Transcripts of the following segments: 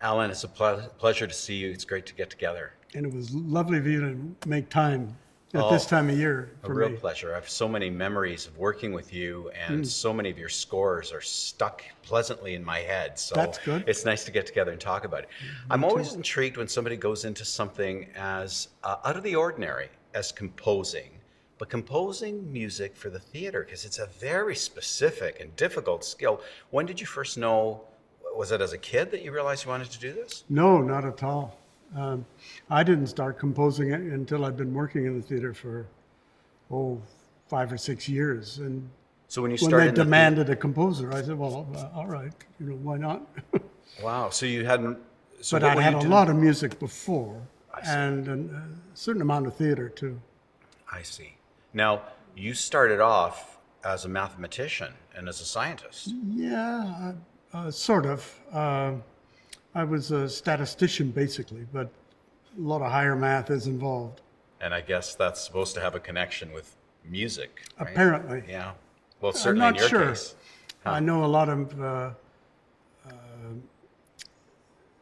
Alan, it's a pleasure to see you. It's great to get together. And it was lovely of you to make time at Oh, this time of year a for real me. pleasure. I have so many memories of working with you, and so many of your scores are stuck pleasantly in my head. So That's good. it's nice to get together and talk about it. I'm Me too. always intrigued when somebody goes into something as out of the ordinary as composing, but composing music for the theater, because it's a very specific and difficult skill. When did you first know? Was it as a kid that you realized you wanted to do this? No, not at all. I didn't start composing it until I'd been working in the theater for, 5 or 6 years. And So when you when started they in the demanded a composer, I said, well, all right, why not? wow, so you hadn't. So But what I'd were had you a doing? lot of music before I see. and a certain amount of theater too. I see. Now, you started off as a mathematician and as a scientist. Yeah, sort of. I was a statistician basically, but a lot of higher math is involved. And I guess that's supposed to have a connection with music, right? Apparently. Yeah. Well, I'm certainly in not your sure. case. I know a lot of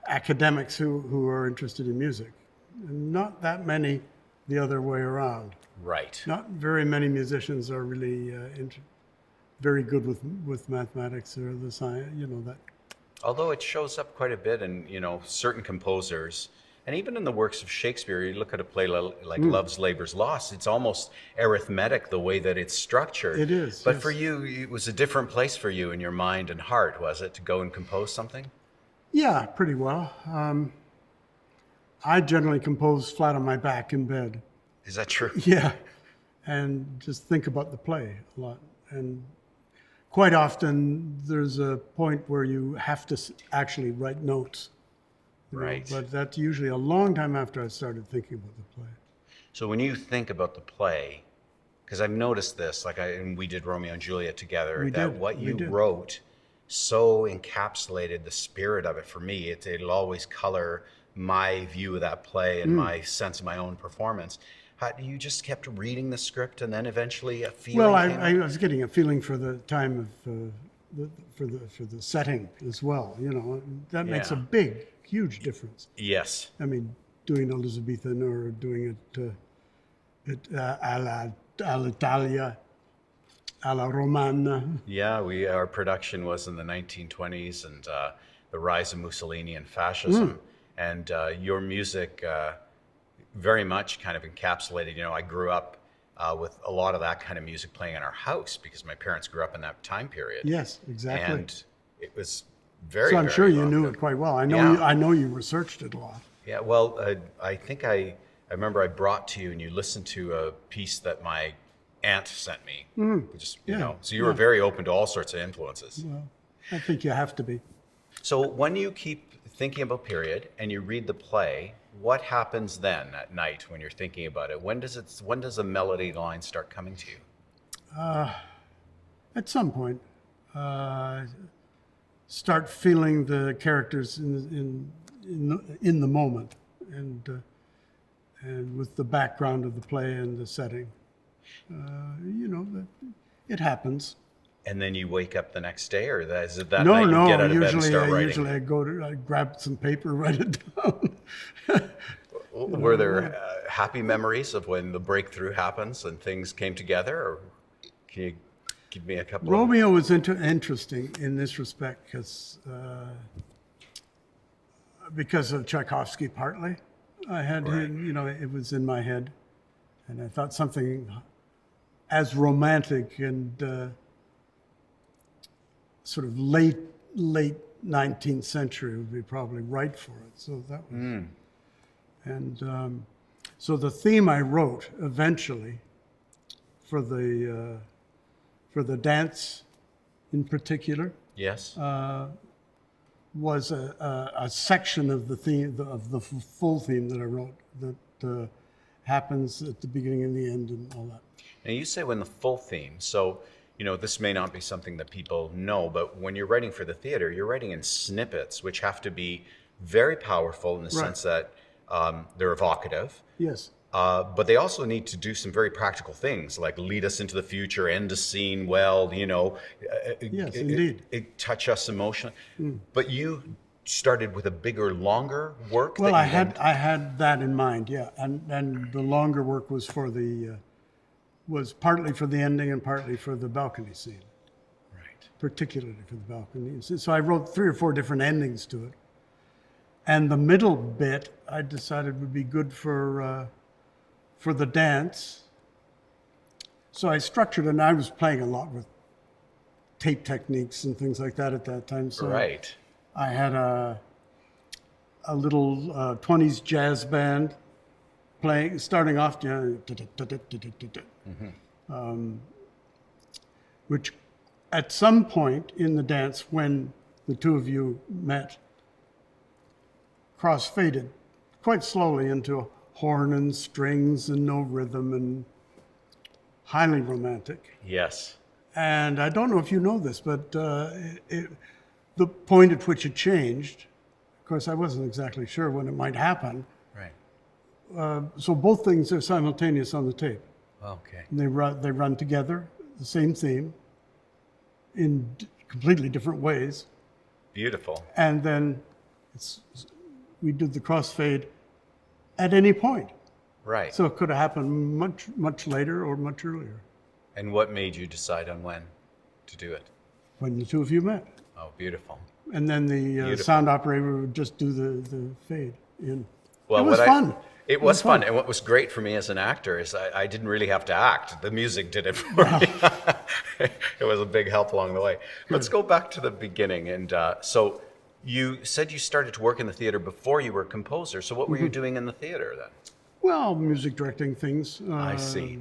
academics who are interested in music, and not that many the other way around. Right. Not very many musicians are really very good with mathematics or the science, that. Although it shows up quite a bit in, certain composers, and even in the works of Shakespeare, you look at a play like Love's Labour's Lost, it's almost arithmetic the way that it's structured. It is, But yes. for you, it was a different place for you in your mind and heart, was it, to go and compose something? Yeah, pretty well. I generally compose flat on my back in bed. Is that true? Yeah, and just think about the play a lot. And quite often there's a point where you have to actually write notes. Right. But that's usually a long time after I started thinking about the play. So when you think about the play, because I've noticed this, and we did Romeo and Juliet together, We that did, what we you did. wrote so encapsulated the spirit of it for me. It'll always color my view of that play and my sense of my own performance. How, you just kept reading the script, and then eventually a feeling Well, came I out? was getting a feeling for the time of for the setting as well. That makes a Yeah. big, huge difference. Yes. I mean, doing Elizabethan or doing it all'Italia, alla Romana. Yeah, our production was in the 1920s and the rise of Mussolini and fascism. And your music very much kind of encapsulated, I grew up with a lot of that kind of music playing in our house because my parents grew up in that time period. Yes, exactly. And it was very, So I'm very sure you knew evocative. it quite well. I know Yeah. you. I know you researched it a lot. Yeah, well, I think I remember I brought to you and you listened to a piece that my aunt sent me. Which is, Yeah, so you were very open to all sorts of influences. Well, I think you have to be. So when you keep thinking about period and you read the play, what happens then at night when you're thinking about it? When does a melody line start coming to you? At some point, start feeling the characters in the moment, and with the background of the play and the setting. It happens. And then you wake up the next day, or is it that No, night you no. get out of bed and start writing? Usually I grab some paper, write it down. Were there happy memories of when the breakthrough happens and things came together, or can you give me a couple of... Romeo was interesting in this respect because of Tchaikovsky partly. I had Right. it was in my head, and I thought something as romantic and sort of late 19th century would be probably right for it. So that was, and so the theme I wrote eventually for the dance in particular Yes. was a section of the theme of the full theme that I wrote that happens at the beginning and the end and all that. Now you say when the full theme, so this may not be something that people know, but when you're writing for the theater, you're writing in snippets, which have to be very powerful in the Right. sense that they're evocative, Yes. but they also need to do some very practical things, like lead us into the future, end a scene well, Yes, indeed. touch us emotionally. But you started with a bigger, longer work? Well, that you then- I had that in mind, yeah, and the longer work was for the was partly for the ending and partly for the balcony scene, Right. particularly for the balcony. So I wrote 3 or 4 different endings to it, and the middle bit I decided would be good for the dance. So I structured, and I was playing a lot with tape techniques and things like that at that time. So Right. I had a little 20s jazz band playing, starting off, which at some point in the dance, when the two of you met, cross-faded quite slowly into horn and strings and no rhythm and highly romantic. Yes. And I don't know if you know this, but the point at which it changed, of course, I wasn't exactly sure when it might happen. Right. So both things are simultaneous on the tape. Okay. And they run together, the same theme, in completely different ways. Beautiful. And then we did the crossfade at any point. Right. So it could have happened much later or much earlier, And what made you decide on when to do it? when the two of you met. Oh, beautiful. And then the Beautiful. sound operator would just do the fade in. Well, it was fun. It was fun. And what was great for me as an actor is I didn't really have to act. The music did it for me. It was a big help along the way. Let's go back to the beginning. And so you said you started to work in the theater before you were a composer. So what were you doing in the theater then? Well, music directing things. I see.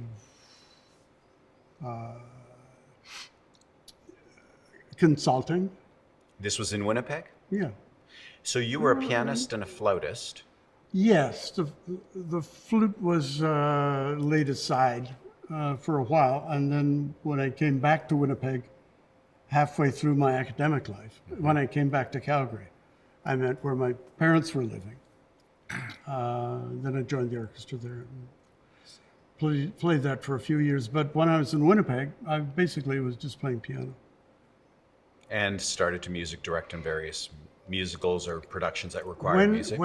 Consulting. This was in Winnipeg? Yeah. So you were a pianist and a flautist. Yes, the flute was laid aside for a while, and then when I came back to Winnipeg, halfway through my academic life, when I came back to Calgary, I meant where my parents were living. Then I joined the orchestra there and played that for a few years. But when I was in Winnipeg, I basically was just playing piano. And started to music direct in various musicals or productions that required music.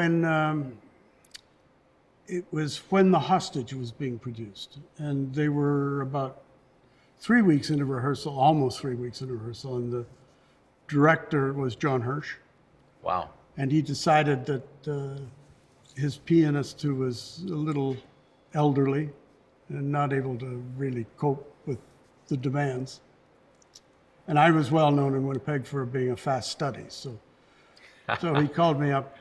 It was when The Hostage was being produced, and they were about 3 weeks into rehearsal, almost 3 weeks into rehearsal, and the director was John Hirsch, Wow. and he decided that his pianist, who was a little elderly and not able to really cope with the demands, and I was well known in Winnipeg for being a fast study, so he called me up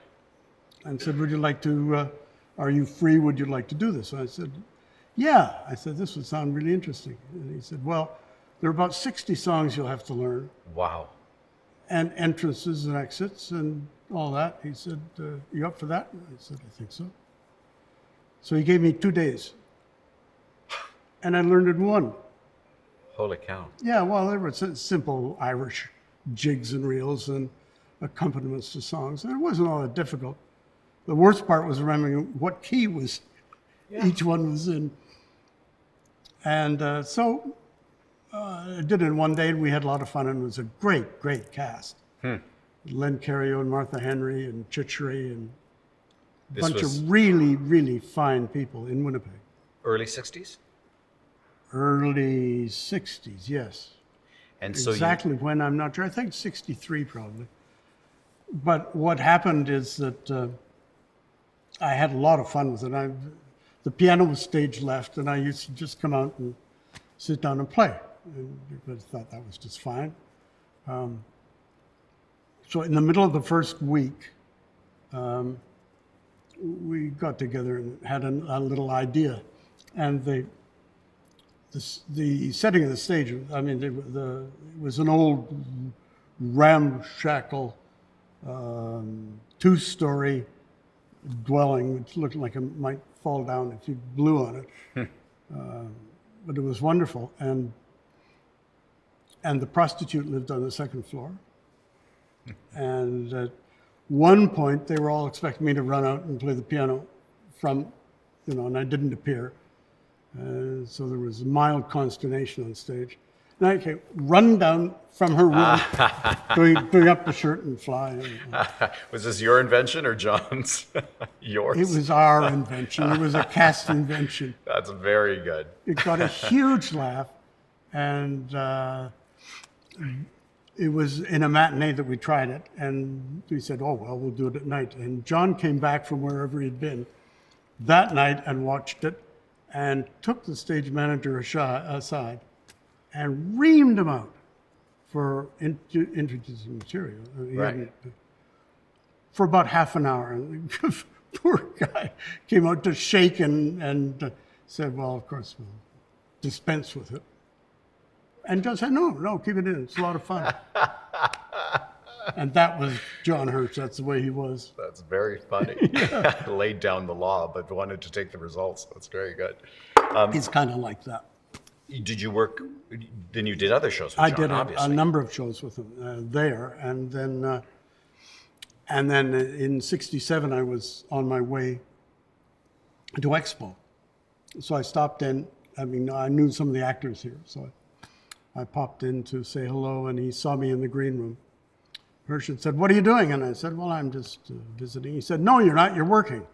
and said, "Would you like to? Are you free? Would you like to do this?" And I said, "Yeah." I said, "This would sound really interesting." And he said, "Well, there are about 60 songs you'll have to learn, Wow. and entrances and exits and all that." He said, "You up for that?" And I said, "I think so." So he gave me 2 days, and I learned in one. Holy cow. Yeah, well, there were simple Irish jigs and reels and accompaniments to songs, and it wasn't all that difficult. The worst part was remembering what key each one was in. And so I did it in one day, and we had a lot of fun, and it was a great cast. Len Cariou and Martha Henry and Chichery and a bunch of really fine people in Winnipeg. Early 60s? Early 60s, yes. And so Exactly when, I'm not sure. I think 63 probably. But what happened is that I had a lot of fun with it. The piano was stage left, and I used to just come out and sit down and play. And I thought that was just fine. So in the middle of the first week, we got together and had a little idea. And the setting of the stage, I mean, it was an old ramshackle 2-story dwelling, which looked like it might fall down if you blew on it. But it was wonderful. And the prostitute lived on the second floor. And at one point, they were all expecting me to run out and play the piano and I didn't appear. So there was mild consternation on stage. And I came run down from her room, doing up the shirt and fly. Was this your invention or John's? Yours? It was our invention. It was a cast invention. That's very good. It got a huge laugh, and it was in a matinee that we tried it, and we said, oh, well, we'll do it at night. And John came back from wherever he'd been that night and watched it and took the stage manager aside and reamed him out for introducing material. He Right. hadn't- For about half an hour. And the poor guy came out to shake and said, well, of course, we'll dispense with it. And John said, no, keep it in. It's a lot of fun. And that was John Hirsch. That's the way he was. That's very funny. Laid down the law, but wanted to take the results. That's very good. He's kind of like that. Did you work? Then you did other shows with I John, did a obviously. number of shows with him there. And then in 67, I was on my way to Expo. So I stopped in. I mean, I knew some of the actors here. So I popped in to say hello, and he saw me in the green room. Hirsch said, what are you doing? And I said, well, I'm just visiting. He said, no, you're not. You're working.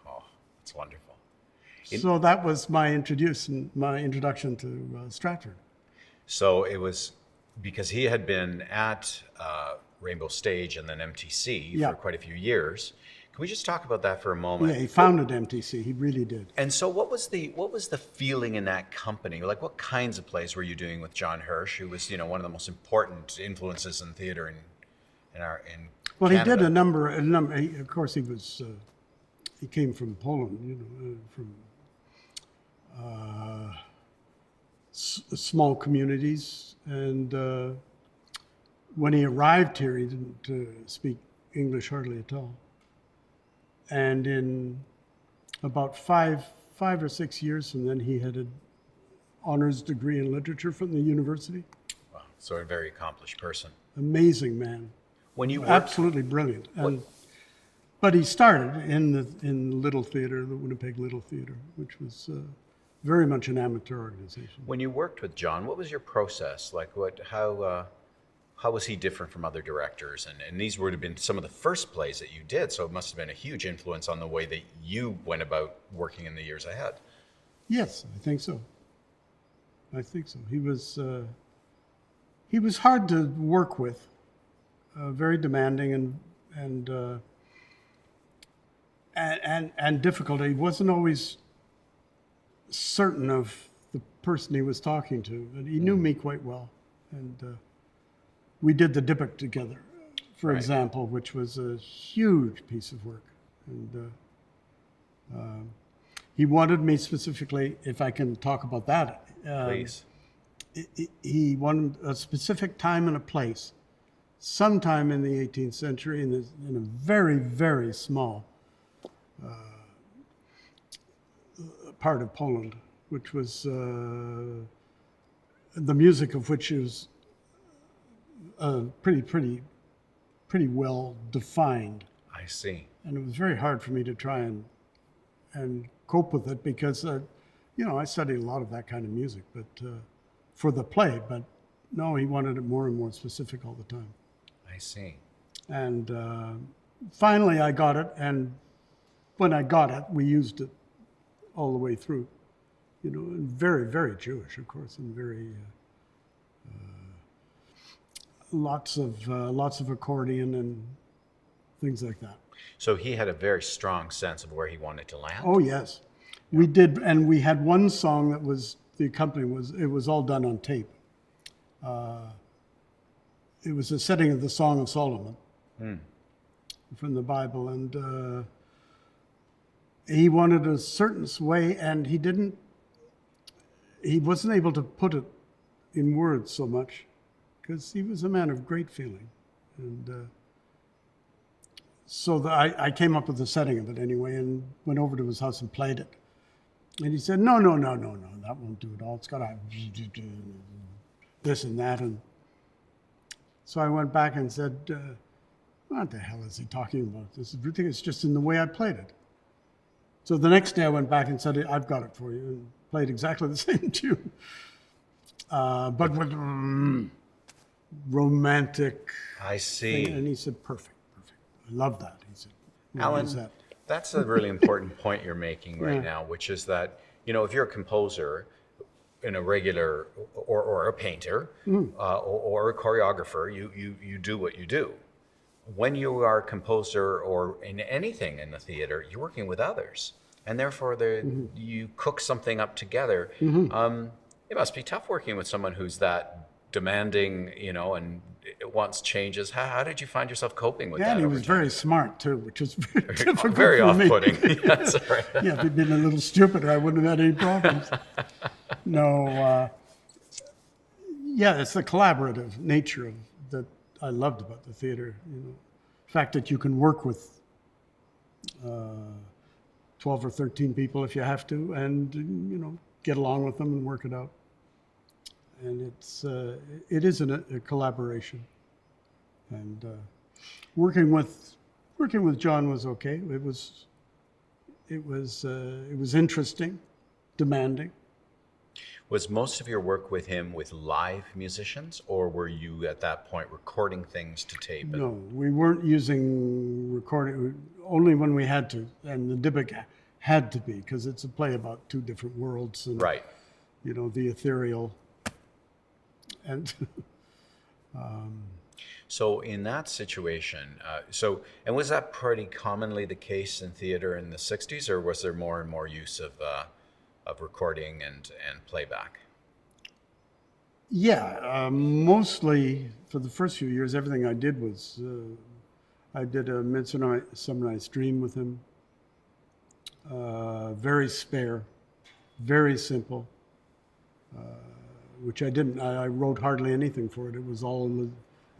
Oh, it's wonderful. So that was my introduction to Stratford. So it was because he had been at Rainbow Stage and then MTC Yeah. for quite a few years. Can we just talk about that for a moment? Yeah, he founded MTC. He really did. And so what was the feeling in that company? Like, what kinds of plays were you doing with John Hirsch, who was, one of the most important influences in theater in Well, Canada? he did a number. Of course, he was. He came from Poland, from small communities, and when he arrived here, he didn't speak English hardly at all. And in about five or 6 years from then, he had an honors degree in literature from the university. Wow, so a very accomplished person. Amazing man. When you worked, Absolutely brilliant. But he started in the Little Theater, the Winnipeg Little Theater, which was very much an amateur organization. when you worked with John, what was your process? Like, how was he different from other directors? And these would have been some of the first plays that you did, so it must have been a huge influence on the way that you went about working in the years ahead. Yes, I think so. He was hard to work with, very demanding and difficult. He wasn't always certain of the person he was talking to, but he knew me quite well. And we did the Dippick together, for Right. example, which was a huge piece of work. And he wanted me specifically, if I can talk about that. Please. He wanted a specific time and a place, sometime in the 18th century, in a very, very small part of Poland, which was the music of which is pretty well defined. I see. And it was very hard for me to try and cope with it because, I studied a lot of that kind of music, but for the play. But no, he wanted it more and more specific all the time. I see. And finally, I got it. And when I got it, we used it all the way through. And very, very Jewish, of course, and very lots of accordion and things like that. So he had a very strong sense of where he wanted to land. Oh yes, we did, and we had one song that was the accompaniment was all done on tape. It was a setting of the Song of Solomon from the Bible, and he wanted a certain way, and he wasn't able to put it in words so much because he was a man of great feeling, and. So I came up with the setting of it anyway and went over to his house and played it. And he said, no, that won't do it all. It's got to have this and that. And so I went back and said, what the hell is he talking about? This is ridiculous. It's just in the way I played it. So the next day I went back and said, I've got it for you, and played exactly the same tune. but with romantic I thing. And see. he said, perfect, perfect. I love that. He said, we'll use Alan, that. that's a really important point you're making right Yeah. now, which is that, if you're a composer in a regular, or a painter, or a choreographer, you do what you do. When you are a composer or in anything in the theater, you're working with others, and therefore you cook something up together. It must be tough working with someone who's that demanding, and it wants changes. How did you find yourself coping with Yeah, that and he over was time? very smart too, which was very difficult Very for me. off-putting. That's all right. Yeah, if he'd been a little stupider, I wouldn't have had any problems. No, yeah, it's the collaborative nature of that I loved about the theater. The fact that you can work with 12 or 13 people if you have to, and get along with them and work it out. And it is a collaboration. And working with John was okay. It was interesting, demanding. Was most of your work with him with live musicians, or were you at that point recording things to tape? No, we weren't using recording only when we had to, and the Dybbuk had to be because it's a play about two different worlds, and Right. the ethereal and So in that situation, and was that pretty commonly the case in theater in the 60s, or was there more and more use of recording and playback? yeah, mostly for the first few years, everything I did was I did a Midsummer Night's Dream with him. Very spare, very simple, which I didn't. I wrote hardly anything for it. It was all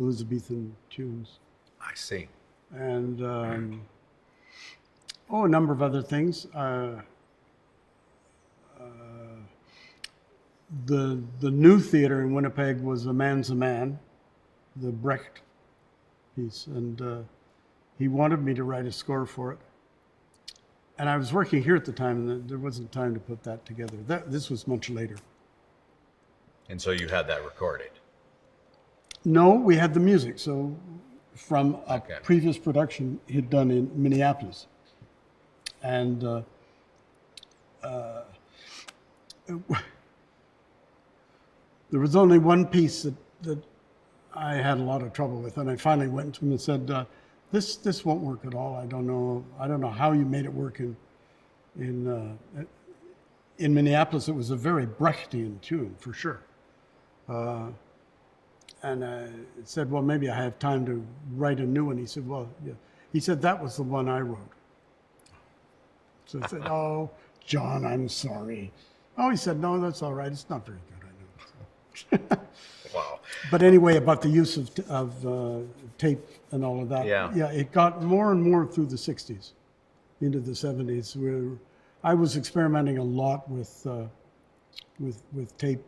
Elizabethan tunes, I see. and a number of other things. The new theater in Winnipeg was A Man's a Man, the Brecht piece, and he wanted me to write a score for it. And I was working here at the time, and there wasn't time to put that together. This was much later. And so you had that recorded. No, we had the music. So from a Okay. previous production he'd done in Minneapolis. And there was only one piece that I had a lot of trouble with. And I finally went to him and said, this won't work at all. I don't know how you made it work in Minneapolis. It was a very Brechtian tune, for sure. And I said, well, maybe I have time to write a new one. He said, well, yeah. He said, that was the one I wrote. So I said, oh, John, I'm sorry. Oh, he said, no, that's all right. It's not very good, I know. Wow. But anyway, about the use of tape and all of that. Yeah. It got more and more through the 60s, into the 70s. Where I was experimenting a lot with tape,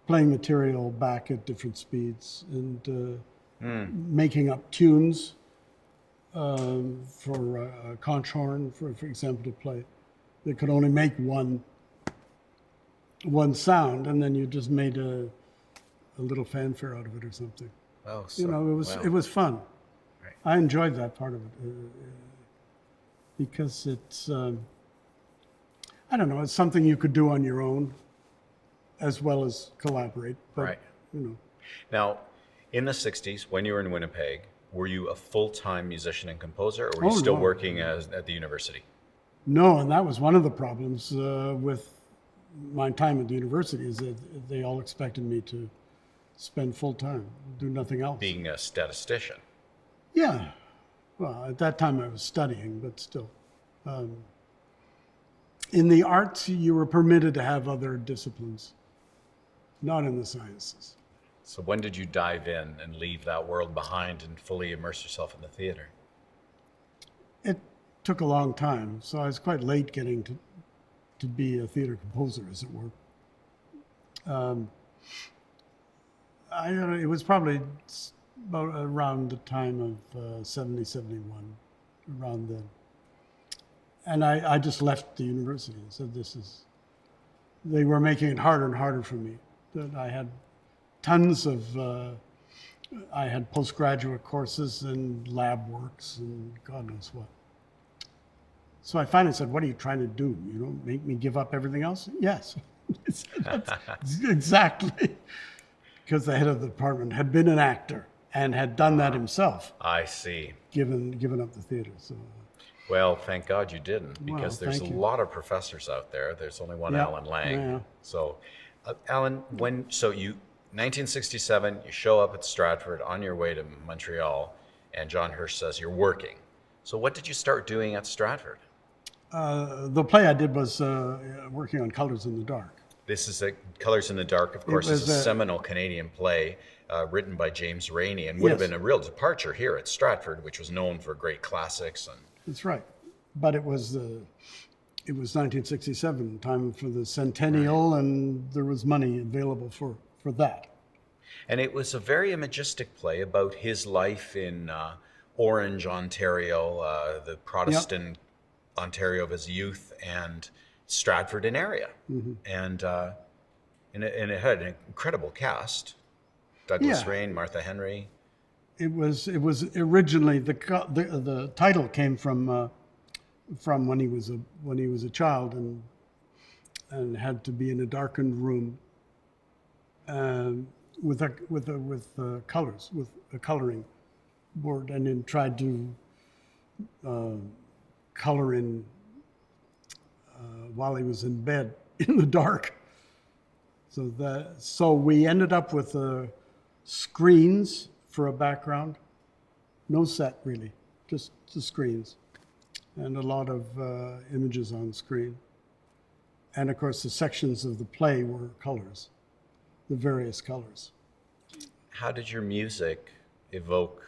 playing material back at different speeds, and making up tunes for a conch horn, for example, to play. They could only make one sound, and then you just made a little fanfare out of it or something. Oh, It was fun. Right. I enjoyed that part of it because it's I don't know, it's something you could do on your own as well as collaborate. But, Right. Now, in the 60s, when you were in Winnipeg, were you a full-time musician and composer, or were you Oh, still no. working at the university? No, and that was one of the problems with my time at the university, is that they all expected me to spend full time, do nothing else. Being a statistician. Yeah. Well, at that time I was studying, but still. In the arts, you were permitted to have other disciplines, not in the sciences. So when did you dive in and leave that world behind and fully immerse yourself in the theater? It took a long time, so I was quite late getting to be a theater composer, as it were. I don't know, it was probably about around the time of 70, 71, around then. And I just left the university and said, this is they were making it harder and harder for me. That I had tons of, I had postgraduate courses and lab works and God knows what. So I finally said, what are you trying to do? You know, make me give up everything else? Yes. That's exactly. Because the head of the department had been an actor and had done that himself, I see. given up the theater. So, Well, thank God you didn't, because well, there's a thank you. lot of professors out there. There's only one Yeah, Alan Lang. yeah. So, Alan, so you 1967, you show up at Stratford on your way to Montreal, and John Hirsch says you're working. So, what did you start doing at Stratford? The play I did was working on Colors in the Dark. This is Colors in the Dark, of course, is was a a- seminal Canadian play written by James Rainey, and would have Yes. been a real departure here at Stratford, which was known for great classics. And That's right. But it was 1967, time for the centennial, and there was money available for that. And it was a very imagistic play about his life in Orange, Ontario, the Protestant Ontario of his youth, and Stratford and area. And it had an incredible cast. Douglas Yeah. Rain, Martha Henry. It was originally the title came from when he was a child and had to be in a darkened room with colors, with a coloring board, and then tried to color in while he was in bed in the dark. So we ended up with screens for a background, no set really, just the screens, and a lot of images on screen. And of course, the sections of the play were colors, the various colors. How did your music evoke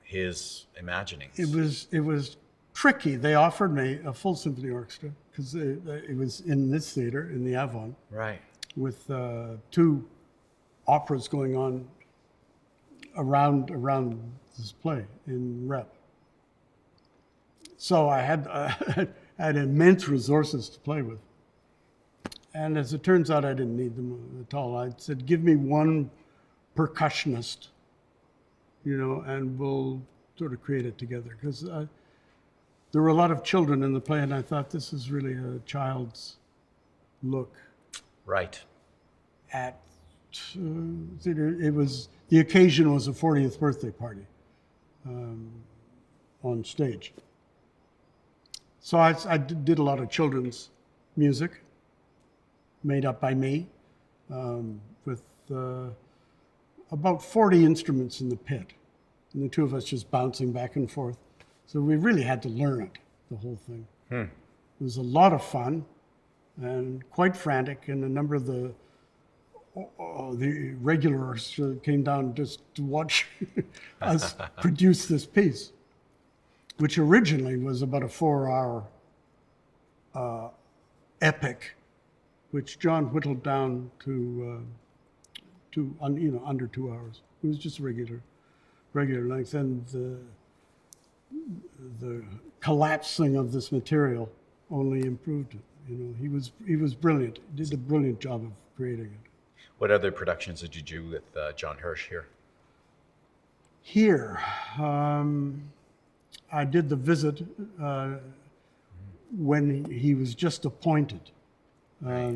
his imaginings? It was tricky. They offered me a full symphony orchestra because it was in this theater in the Avon Right. with two operas going on around this play in Rep. So I had immense resources to play with. And as it turns out, I didn't need them at all. I said, give me one percussionist, and we'll sort of create it together. Because there were a lot of children in the play, and I thought this is really a child's look Right. at theater. The occasion was a 40th birthday party on stage. So I did a lot of children's music made up by me with about 40 instruments in the pit, and the two of us just bouncing back and forth. So we really had to learn it, the whole thing. It was a lot of fun and quite frantic, and a number of the regulars came down just to watch us produce this piece, which originally was about a 4-hour epic, which John whittled down to under 2 hours. It was just regular length, and the collapsing of this material only improved it. He was brilliant. He did a brilliant job of creating it. What other productions did you do with John Hirsch here? Here, I did The Visit when he was just appointed.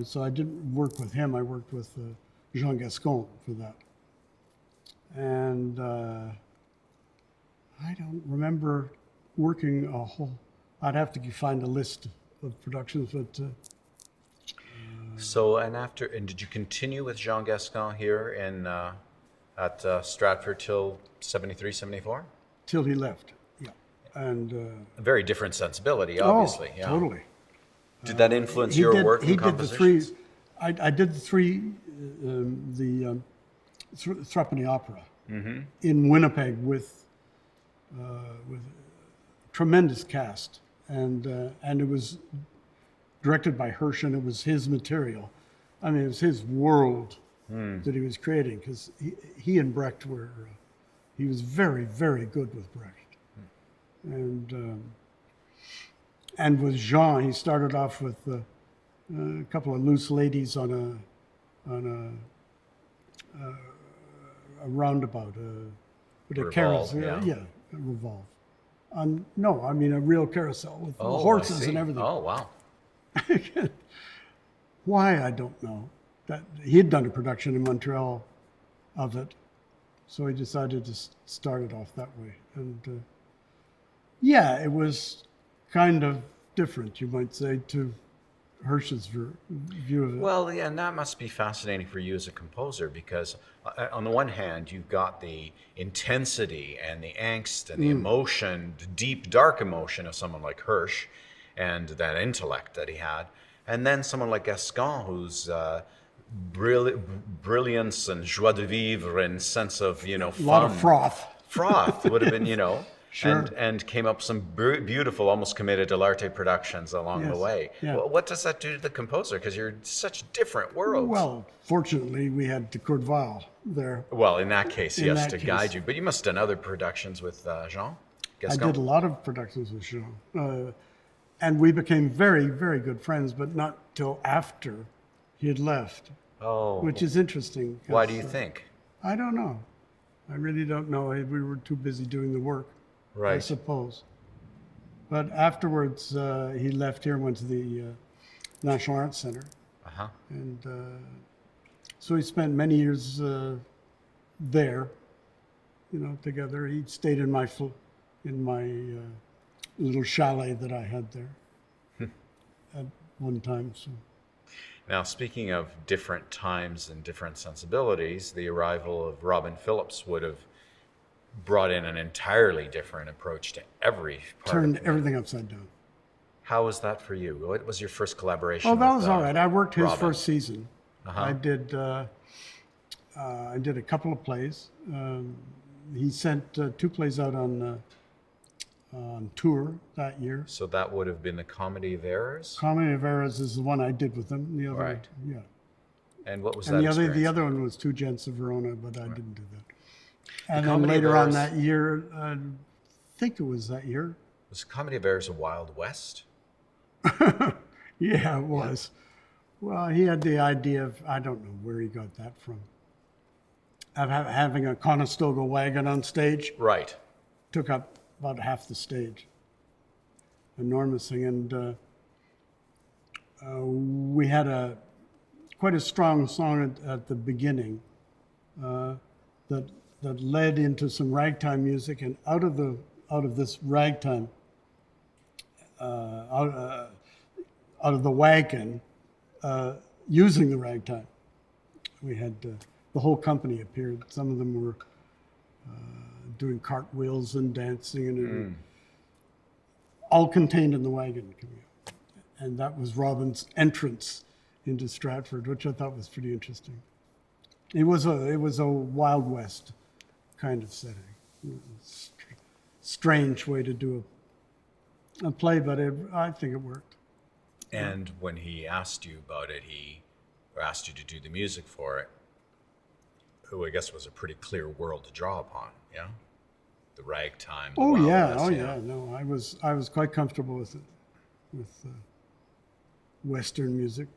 So I didn't work with him. I worked with Jean Gascon for that. And I don't remember working a whole. I'd have to find a list of productions, but. So, and did you continue with Jean Gascon here at Stratford till 73, 74? Till he left, yeah. And A very different sensibility, obviously. Yeah. Totally. Did that influence your work and compositions? I did the three, Threepenny Opera in Winnipeg with tremendous cast, and it was directed by Hirsch, and it was his material. I mean, it was his world that he was creating, because he and Brecht were. He was very, very good with Brecht, and with Jean, he started off with a couple of loose ladies on a roundabout, with a Revolve, carousel. yeah. A revolve. No, I mean a real carousel with Oh, I horses see. and everything. Oh, wow. Why, I don't know. That he had done a production in Montreal of it, so he decided to start it off that way. And yeah, it was kind of different, you might say, to Hirsch's view of it. Well, yeah, and that must be fascinating for you as a composer because, on the one hand, you've got the intensity and the angst and the emotion, the deep, dark emotion of someone like Hirsch and that intellect that he had. And then someone like Gascon, whose brilliance and joie de vivre and sense of, fun. A lot of froth. Froth would have been, Sure. and came up some beautiful, almost committed dell'arte productions along the Yes, way. yeah. Well, what does that do to the composer? Because you're such different worlds. Well, fortunately, we had de Courteval there. Well, in that case, In yes, that to case. guide you. But you must have done other productions with Jean Gascon. I did a lot of productions with Jean. And we became very, very good friends, but not till after he had left, Oh, which is interesting. 'cause, why do you think? I don't know. I really don't know. We were too busy doing the work, I Right. suppose. But afterwards, he left here and went to the National Arts Center. Uh-huh. And so he spent many years there, together. He stayed in my little chalet that I had there at one time. So Now, speaking of different times and different sensibilities, the arrival of Robin Phillips would have brought in an entirely different approach to every part. turned everything upside down. How was that for you? What was your first collaboration? Oh, that with, was all right. I worked his Robin? first season. Uh-huh. I did a couple of plays. He sent 2 plays out on tour that year. So that would have been the Comedy of Errors? Comedy of Errors is the one I did with him. The other, Right. yeah. And what was And that the experience? other one was Two Gents of Verona, but I didn't do that. And then Comedy of later on Errors- that year, I think it was that year. Was Comedy of Errors a Wild West? Yeah, it was. Well, he had the idea of, I don't know where he got that from, of having a Conestoga wagon on stage. Right. Took up about half the stage. Enormous thing. And we had quite a strong song at the beginning that led into some ragtime music, and out of this ragtime, out of the wagon, using the ragtime, we had the whole company appeared. Some of them were doing cartwheels and dancing, and all contained in the wagon coming out. And that was Robin's entrance into Stratford, which I thought was pretty interesting. It was a Wild West kind of setting. Strange way to do a play, but I think it worked. And when he asked you about it, or asked you to do the music for it, who I guess was a pretty clear world to draw upon, yeah? The ragtime. The Oh Wild yeah, West, oh yeah. No, I was quite comfortable with it, with Western music,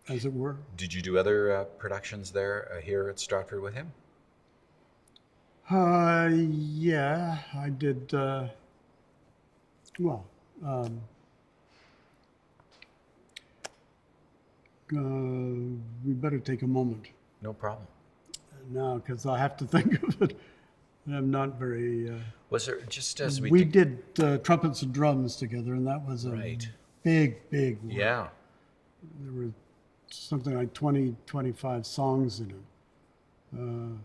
as it were. Did you do other productions there here at Stratford with him? Yeah, I did. We better take a moment No problem. now, because I have to think of it. I'm not very. Was there, just as We did Trumpets and Drums together, and that was a Right. big one. Yeah. There were something like 20, 25 songs in it.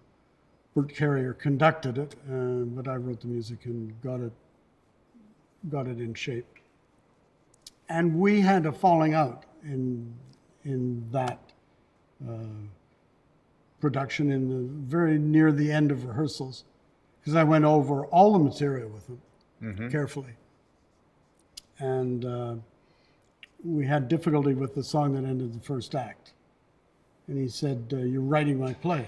Bert Carrier conducted it, but I wrote the music and got it in shape. And we had a falling out in that production, very near the end of rehearsals, because I went over all the material with him carefully. And we had difficulty with the song that ended the first act. And he said, "You're writing my play."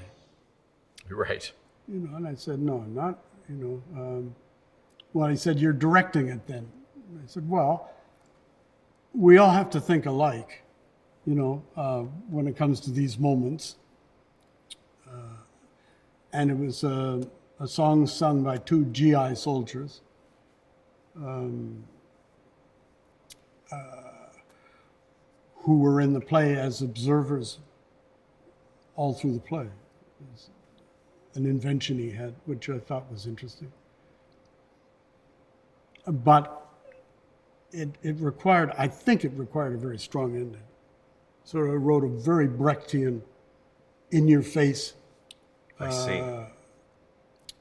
Right. And I said, "No, I'm not." Well, he said, "You're directing it then." And I said, "Well, we all have to think alike, when it comes to these moments. And it was a song sung by two GI soldiers. Who were in the play as observers all through the play. It was an invention he had, which I thought was interesting. But I think it required a very strong ending. So I wrote a very Brechtian, in-your-face I see.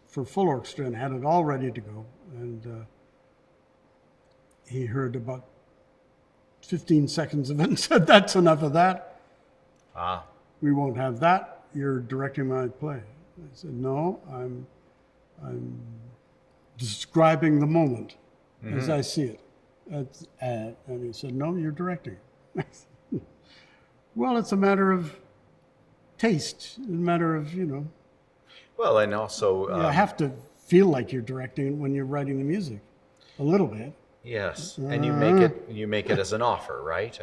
for full orchestra and had it all ready to go. And he heard about 15 seconds of it and said, "That's enough of that. Ah, We won't have that. You're directing my play." I said, "No, I'm describing the moment as I see it." And he said, "No, you're directing." Well, it's a matter of taste, a matter of, well, and also, you have to feel like you're directing when you're writing the music, a little bit. yes, and you make it as an offer, right?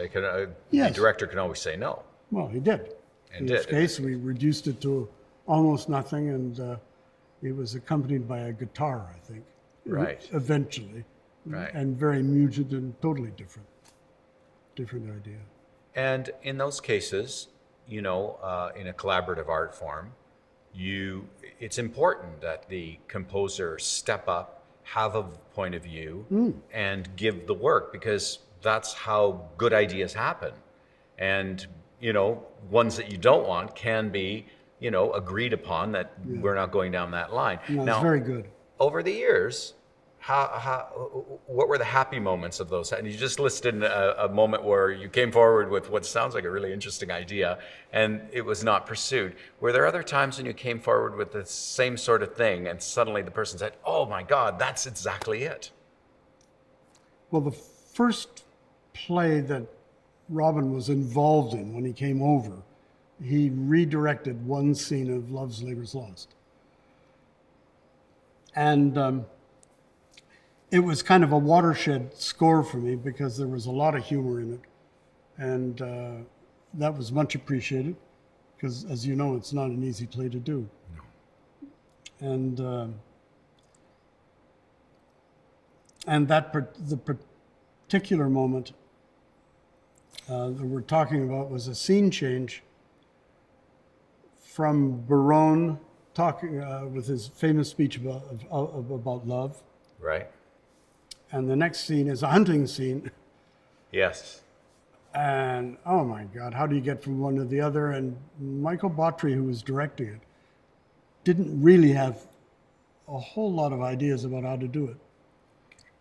Yes. The director can always say no. Well, he did. And In this did. case, we reduced it to almost nothing, and it was accompanied by a guitar, I think. Right. Eventually. Right. And very muted and totally different idea. And in those cases, in a collaborative art form, it's important that the composer step up, have a point of view, and give the work, because that's how good ideas happen. And, ones that you don't want can be, agreed upon that we're not going down that line. No, Now, it's very good. over the years, what were the happy moments of those? And you just listed a moment where you came forward with what sounds like a really interesting idea, and it was not pursued. Were there other times when you came forward with the same sort of thing, and suddenly the person said, "Oh my God, that's exactly it"? Well, the first play that Robin was involved in when he came over, he redirected one scene of Love's Labour's Lost. And it was kind of a watershed score for me because there was a lot of humor in it. And that was much appreciated because, as you know, it's not an easy play to do. No. And the particular moment that we're talking about was a scene change from Barone talking with his famous speech about love. Right? And the next scene is a hunting scene. Yes. And oh my God, how do you get from one to the other? And Michael Botry, who was directing it, didn't really have a whole lot of ideas about how to do it.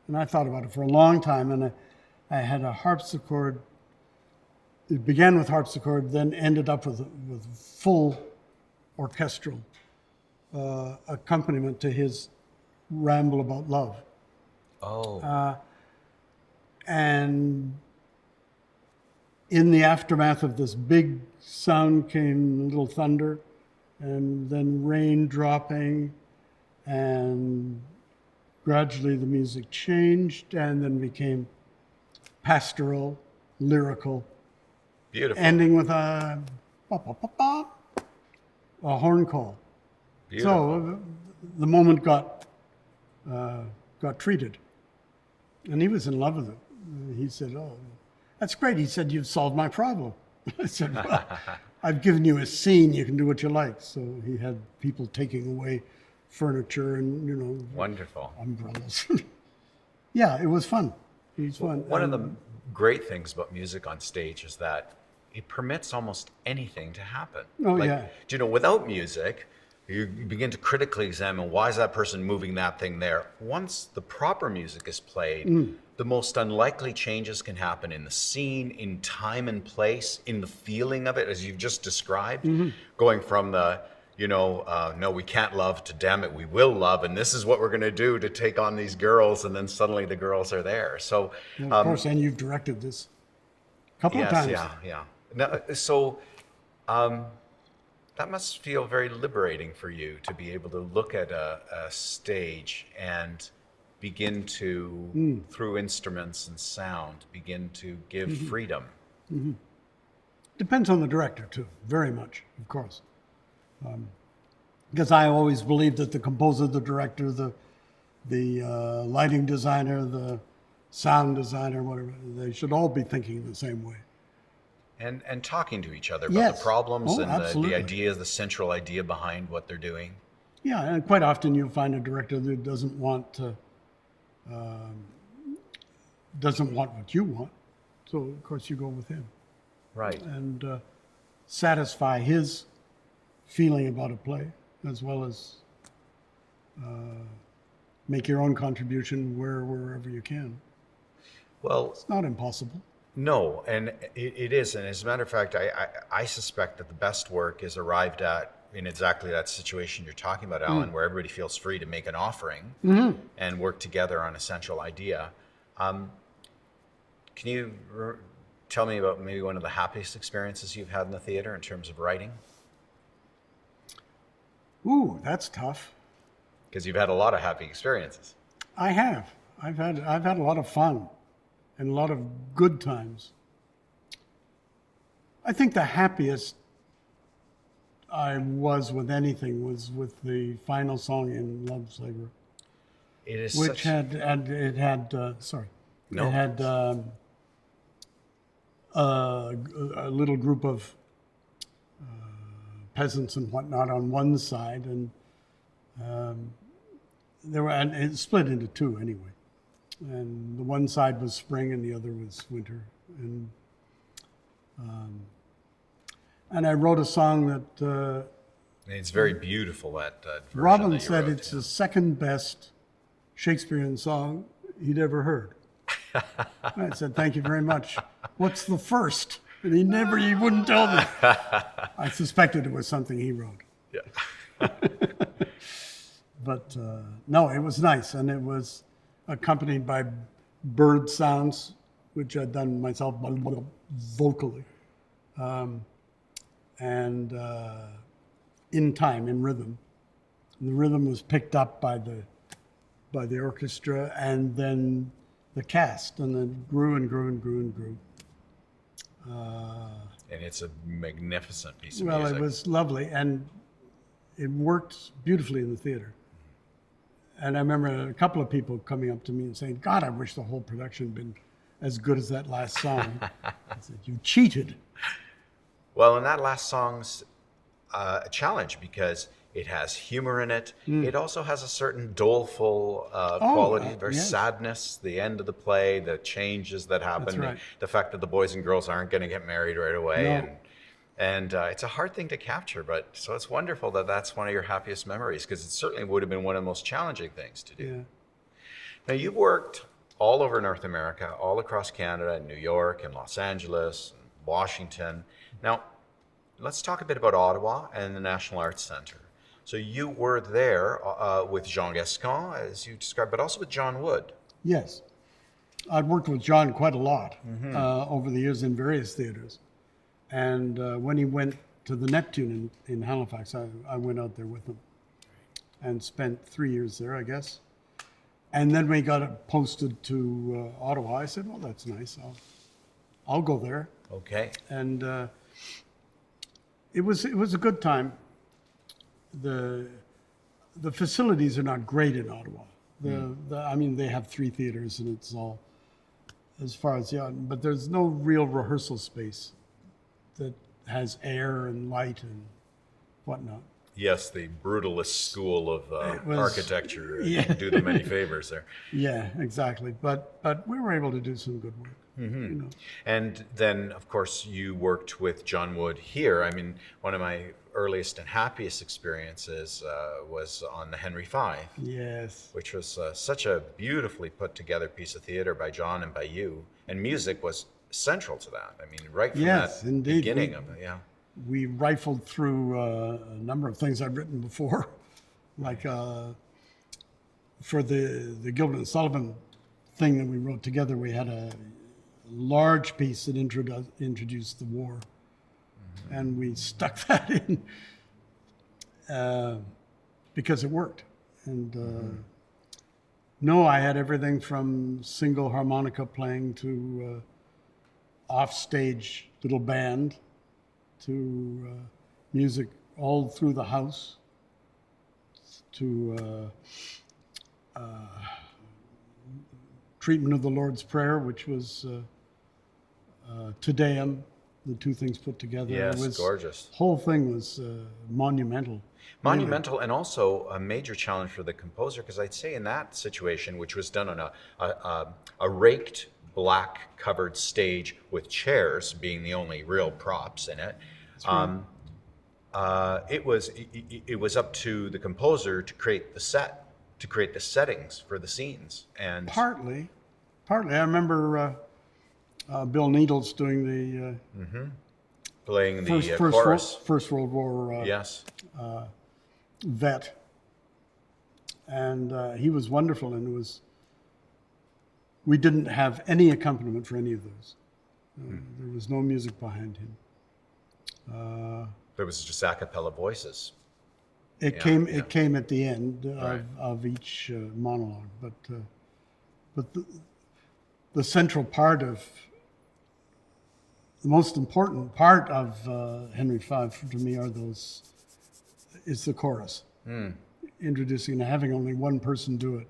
And I thought about it for a long time, and I had a harpsichord. It began with harpsichord, then ended up with full orchestral accompaniment to his ramble about love. Oh. And in the aftermath of this big sound came a little thunder, and then rain dropping, and gradually the music changed and then became pastoral, lyrical, Beautiful. ending with a horn call. Beautiful. So the moment got treated, and he was in love with it. He said, "Oh, that's great." He said, "You've solved my problem." I said, "Well, I've given you a scene. You can do what you like." So he had people taking away furniture and Wonderful. umbrellas. Yeah, it was fun. It was fun. One of the great things about music on stage is that it permits almost anything to happen. Oh, yeah. Without music, you begin to critically examine, why is that person moving that thing there? Once the proper music is played, the most unlikely changes can happen in the scene, in time and place, in the feeling of it, as you've just described, going from the, no, we can't love, to damn it, we will love, and this is what we're going to do to take on these girls, and then suddenly the girls are there. So, And of course, and you've directed this a couple of times. yeah. Now, that must feel very liberating for you to be able to look at a stage and begin to, through instruments and sound, begin to give freedom. Depends on the director too, very much, of course. Because I always believed that the composer, the director, the lighting designer, the sound designer, whatever, they should all be thinking the same way. And talking to each other about Yes. the problems Oh, and absolutely. the idea, the central idea behind what they're doing. Yeah, and quite often you'll find a director that doesn't want what you want, so of course you go with him Right. and satisfy his feeling about a play, as well as make your own contribution wherever you can. Well, It's not impossible. no, and it is. And as a matter of fact, I suspect that the best work is arrived at in exactly that situation you're talking about, Alan, where everybody feels free to make an offering and work together on a central idea. Can you tell me about maybe one of the happiest experiences you've had in the theater in terms of writing? Ooh, that's tough. Because you've had a lot of happy experiences. I have. I've had a lot of fun and a lot of good times. I think the happiest I was with anything was with the final song in Love's Labor, It is which such... it had No. it had a little group of peasants and whatnot on one side, and and it split into two anyway. And the one side was spring, and the other was winter. And I wrote a song that It's very beautiful, that version Robin that you said wrote, it's the second best Shakespearean song he'd ever heard. I said, thank you very much. What's the first? And he wouldn't tell me. I suspected it was something he wrote. Yeah. But no, it was nice. And it was accompanied by bird sounds, which I'd done myself vocally. And in time, in rhythm. The rhythm was picked up by the orchestra and then the cast, and then grew and grew and grew and grew. And it's a magnificent piece of Well, music. it was lovely, and it worked beautifully in the theater. And I remember a couple of people coming up to me and saying, God, I wish the whole production had been as good as that last song. I said, you cheated. Well, and that last song's a challenge because it has humor in it. It also has a certain doleful quality, very yes. sadness, the end of the play, the changes that happen, right. the fact that the boys and girls aren't going to get married right away. No. And it's a hard thing to capture, but so it's wonderful that that's one of your happiest memories, because it certainly would have been one of the most challenging things to do. Yeah. Now, you've worked all over North America, all across Canada, New York and Los Angeles, and Washington. Now, let's talk a bit about Ottawa and the National Arts Centre. So you were there with Jean Gascon, as you described, but also with John Wood. Yes. I'd worked with John quite a lot over the years in various theaters. And when he went to the Neptune in Halifax, I went out there with him and spent 3 years there, I guess. And then we got it posted to Ottawa. I said, well, that's nice. I'll go there. Okay. And it was a good time. The facilities are not great in Ottawa. I mean, they have 3 theaters, and it's all as far as but there's no real rehearsal space that has air and light and whatnot. Yes, the brutalist school of architecture yeah. didn't do them any favors there. Yeah, exactly. But we were able to do some good work. You know. And then, of course, you worked with John Wood here. I mean, one of my earliest and happiest experiences was on the Henry V, Yes. which was such a beautifully put together piece of theater by John and by you. And music was central to that. I mean, right from Yes, that indeed. beginning of it, yeah. We rifled through a number of things I've written before, like for the Gilbert and Sullivan thing that we wrote together, we had a large piece that introduced the war, and we stuck that in because it worked. And no, I had everything from single harmonica playing to offstage little band to music all through the house, to treatment of the Lord's Prayer, which was Te Deum, the two things put together. Yes, It was, gorgeous. Whole thing was monumental. Monumental, and also a major challenge for the composer, because I'd say in that situation, which was done on a raked black covered stage with chairs being the only real props in it, it was up to the composer to create the set, to create the settings for the scenes, and Partly. I remember Bill Needles doing the playing the chorus. First World War Yes. vet, and he was wonderful. And we didn't have any accompaniment for any of those. There was no music behind him. There was just a cappella voices. It Yeah, came. yeah. It came at the end Right. of each monologue, but the central part of the most important part of Henry V to me is the chorus. Introducing and having only one person do it.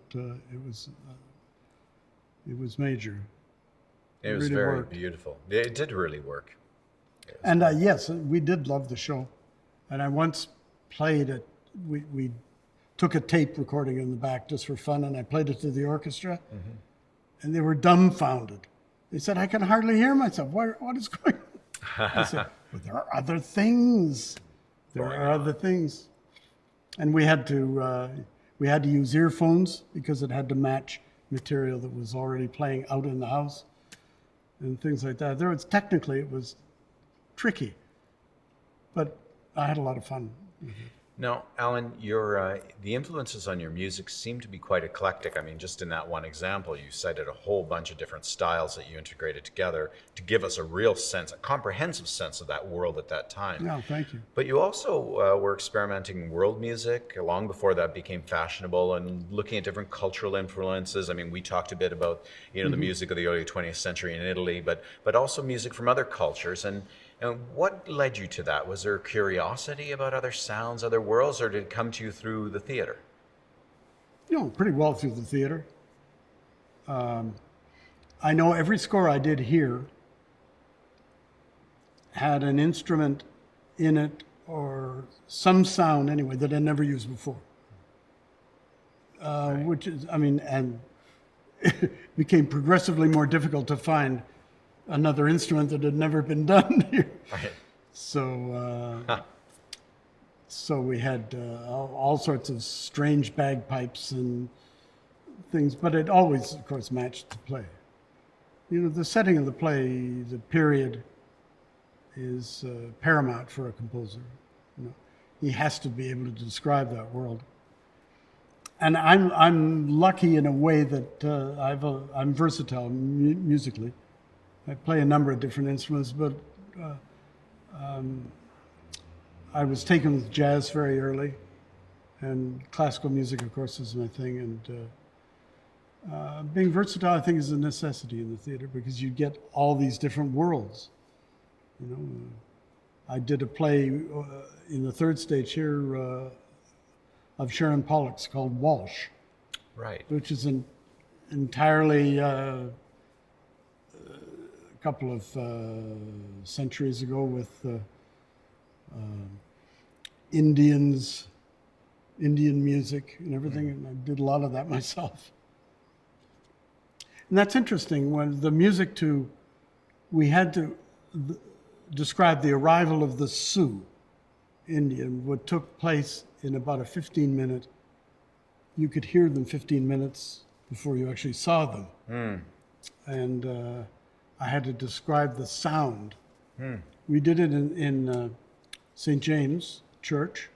It was major. It was really very worked. beautiful. It did really work. And yes, we did love the show. And I once played it. We took a tape recording in the back just for fun, and I played it to the orchestra, and they were dumbfounded. They said, "I can hardly hear myself. What is going on?" I said, "Well, there are other things. There are other things." And we had to use earphones because it had to match material that was already playing out in the house and things like that. Technically it was tricky, but I had a lot of fun with it. Now, Alan, the influences on your music seem to be quite eclectic. I mean, just in that one example, you cited a whole bunch of different styles that you integrated together to give us a real sense, a comprehensive sense of that world at that time. No, thank you. But you also were experimenting world music long before that became fashionable and looking at different cultural influences. I mean, we talked a bit about, the music of the early 20th century in Italy, but also music from other cultures. And what led you to that? Was there curiosity about other sounds, other worlds, or did it come to you through the theater? Pretty well through the theater. I know every score I did here had an instrument in it or some sound anyway that I never used before. Which is, and it became progressively more difficult to find another instrument that had never been done here. Right. So we had all sorts of strange bagpipes and things, but it always, of course, matched the play. The setting of the play, the period, is paramount for a composer. He has to be able to describe that world. And I'm lucky in a way that I'm versatile musically. I play a number of different instruments, but I was taken with jazz very early, and classical music, of course, is my thing. And being versatile, I think, is a necessity in the theater because you get all these different worlds. I did a play in the third stage here of Sharon Pollock's called Walsh, Right. which is an entirely couple of centuries ago with Indian music and everything, and I did a lot of that myself. And that's interesting. When the music we had to describe the arrival of the Sioux Indian, what took place in about a 15-minute. You could hear them 15 minutes before you actually saw them. And I had to describe the sound. We did it in St. James Church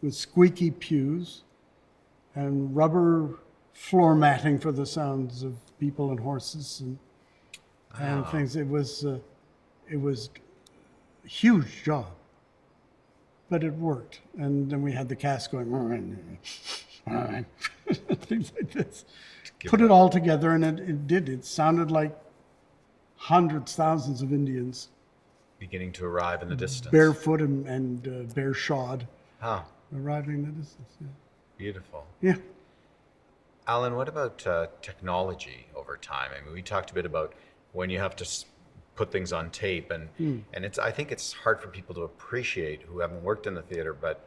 with squeaky pews and rubber floor matting for the sounds of people and horses and things. It was a huge job, but it worked. And then we had the cast going, things like this. Put it all together, and it did. It sounded like hundreds, thousands of Indians beginning to arrive in the distance. barefoot and bare shod, Ah, arriving in the distance. Yeah. beautiful. Yeah. Alan, what about technology over time? I mean, we talked a bit about when you have to put things on tape, and it's, I think it's hard for people to appreciate who haven't worked in the theater, but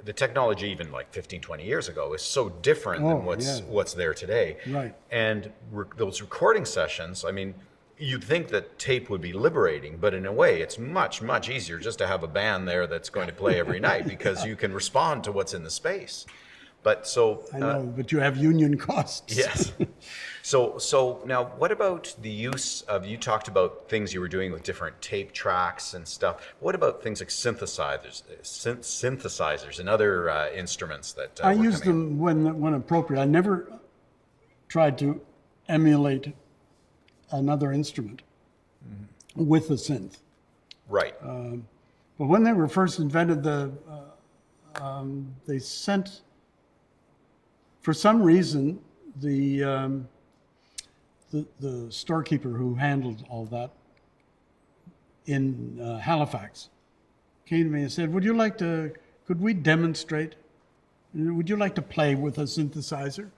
the technology even like 15, 20 years ago is so different than what's there today. Right. And those recording sessions, I mean, you'd think that tape would be liberating, but in a way it's much, much easier just to have a band there that's going to play every night because you can respond to what's in the space. But so I know, but you have union costs. yes. So now, what about the use of? You talked about things you were doing with different tape tracks and stuff. What about things like synthesizers and other instruments that I were use coming them when appropriate. I never tried to emulate another instrument with a synth. Right. But when they were first invented, they sent, for some reason, the storekeeper who handled all that in Halifax came to me and said, could we demonstrate, would you like to play with a synthesizer?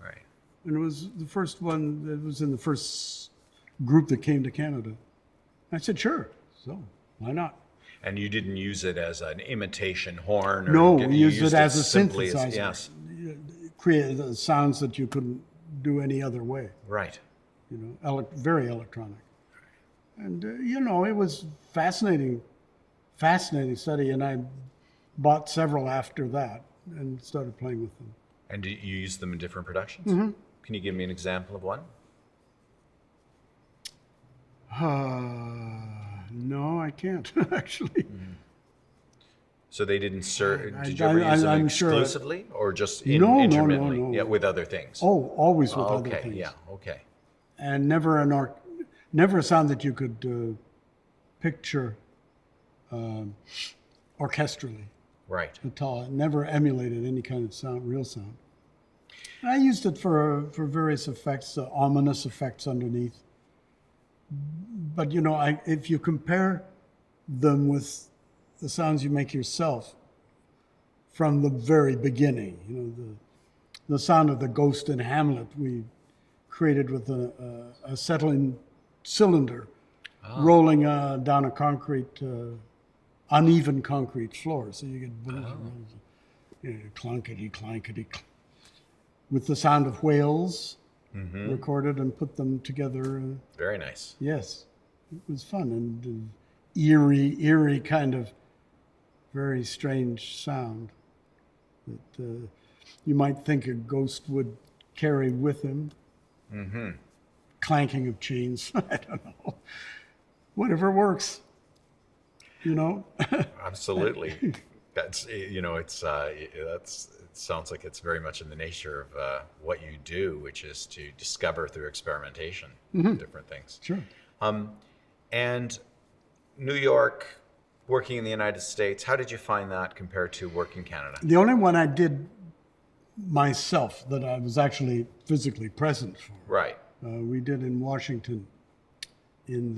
Right. And it was the first one that was in the first group that came to Canada. I said, sure, so why not? And you didn't use it as an imitation horn? Or No, we you used it as a simply synthesizer. Yes. Create the sounds that you couldn't do any other way. Right. Very electronic. And, it was fascinating study. And I bought several after that and started playing with them. And you use them in different productions? Mm-hmm. Can you give me an example of one? No, I can't, actually. So they didn't serve. Did you I- ever use them I'm sure- exclusively, or just No, intermittently? no. Yeah, with other things. Oh, always with other okay. things. Yeah. Okay. And never never a sound that you could picture orchestrally Right. at all. It never emulated any kind of sound, real sound. And I used it for various effects, ominous effects underneath. But if you compare them with the sounds you make yourself from the very beginning, the sound of the ghost in Hamlet we created with a acetylene cylinder rolling down a uneven concrete floor. So you get clunkety, clankety, with the sound of whales recorded and put them together. Very nice. Yes, it was fun and eerie kind of very strange sound that you might think a ghost would carry with him. Mm-hmm. Clanking of chains. I don't know. Whatever works. Absolutely. That's it sounds like it's very much in the nature of what you do, which is to discover through experimentation different things. Sure. And New York, working in the United States, how did you find that compared to work in Canada? The only one I did myself that I was actually physically present for. Right. We did in Washington in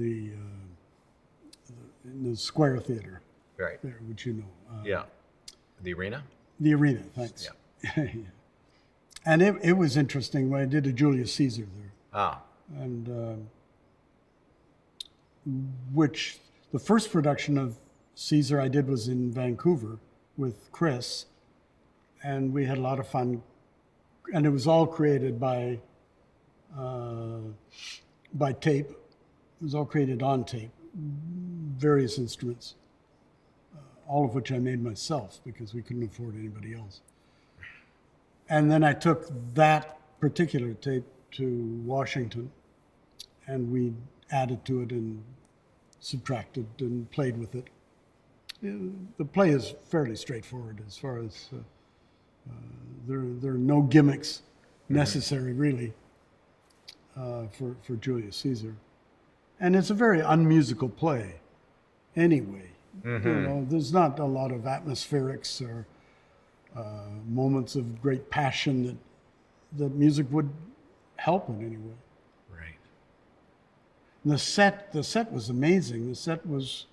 the Square Theater. Right. There, which you know. Yeah. The arena? The arena, thanks. Yeah. Yeah. And it was interesting when I did a Julius Caesar there. Ah. And which the first production of Caesar I did was in Vancouver with Chris, and we had a lot of fun. And it was all created by tape. It was all created on tape, various instruments, all of which I made myself because we couldn't afford anybody else. And then I took that particular tape to Washington, and we added to it and subtracted and played with it. The play is fairly straightforward as far as there are no gimmicks necessary really for Julius Caesar. And it's a very unmusical play anyway. There's not a lot of atmospherics or moments of great passion that music would help in any way. Right. And the set was amazing. The set was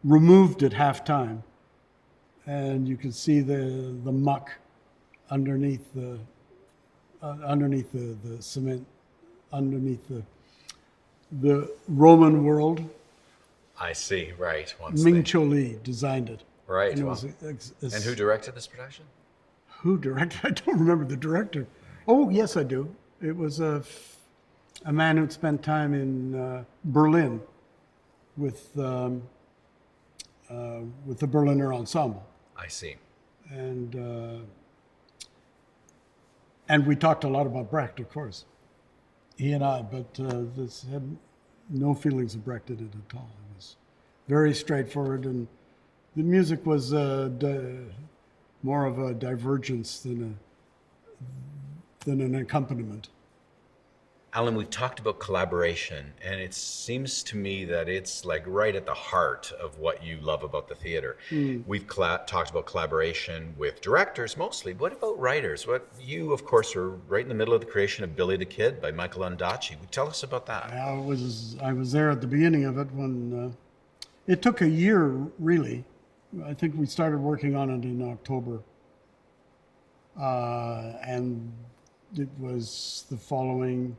removed at halftime, and you could see the muck underneath the cement, underneath the Roman world. I see. Right. Once Ming they, Cho Lee designed it. right. And it Well, was and who directed this production? who directed? I don't remember the director. Oh, yes, I do. It was a man who'd spent time in Berlin with the Berliner Ensemble, I see. and we talked a lot about Brecht, of course, he and I. But this had no feelings of Brecht in it at all. It was very straightforward, and the music was more of a divergence than an accompaniment. Alan, we've talked about collaboration, and it seems to me that it's like right at the heart of what you love about the theater. We've talked about collaboration with directors mostly. What about writers? You, of course, were right in the middle of the creation of Billy the Kid by Michael Ondaatje. Tell us about that. I was there at the beginning of it when it took a year, really. I think we started working on it in October, and it was the following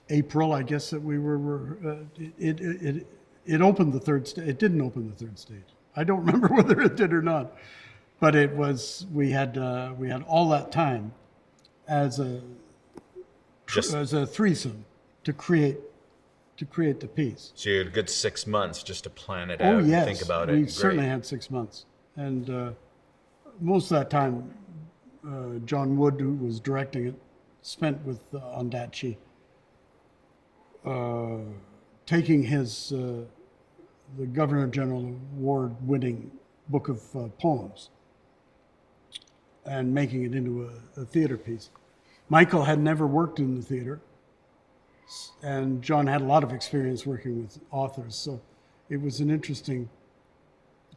April, I guess, that we were. It opened the third stage. It didn't open the third stage. I don't remember whether it did or not, but it was. We had all that time as a threesome to create the piece. So you had a good 6 months just to plan it Oh out yes, and think about it. we Great. certainly had 6 months, and most of that time, John Wood, who was directing it, spent with Ondaatje, taking his the Governor General Award-winning book of poems and making it into a theater piece. Michael had never worked in the theater, and John had a lot of experience working with authors, so it was an interesting